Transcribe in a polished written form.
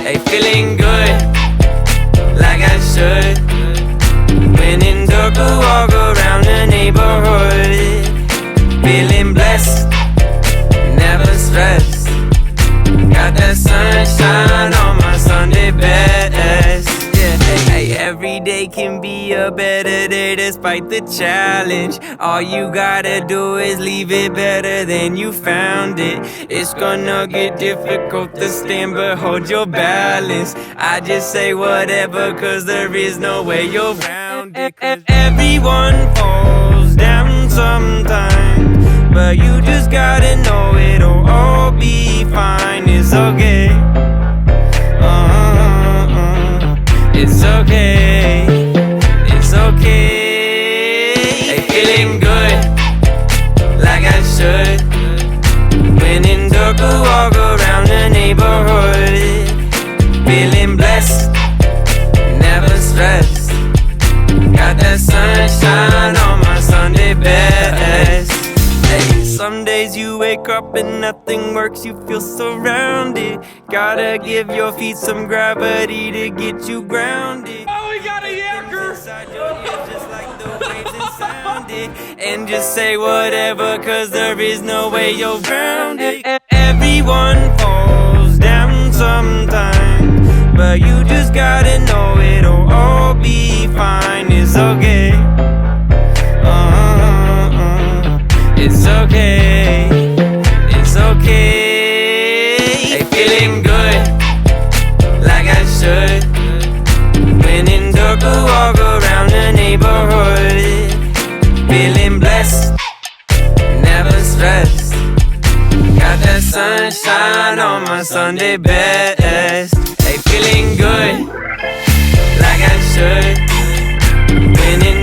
Hey, feeling good, like I should. When in dark, I walk around the neighborhood. Feeling blessed, never stressed. Got that sunshine on my Sunday best. Yeah, hey, every day can be a better day despite the challenge. All you gotta do is leave it better than you found it. It's gonna get difficult to stand, but hold your balance. I just say whatever, cause there is no way you're around it. Everyone falls down sometimes, but you just gotta know it'll all be fine. It's okay. It's okay. It's okay. Hey, feeling good, like I should. When in dark, I walk around the neighborhood. Feeling blessed, never stressed. Got that sunshine on my Sunday best. Hey, some days you wake up and nothing works, you feel surrounded. Gotta give your feet some gravity to get you grounded. Oh, we got a yacker! Inside your ears just like the waves and sound it. And just say whatever, cause there is no way you're grounded. Everyone falls down sometimes, but you just gotta know it'll all be fine. It's okay. It's okay. It's okay. Hey, feeling good, like I should. When in dark, I walk around the neighborhood. Feeling blessed, never stressed. Got that sunshine on my Sunday best. Hey, feeling good, like I should. When in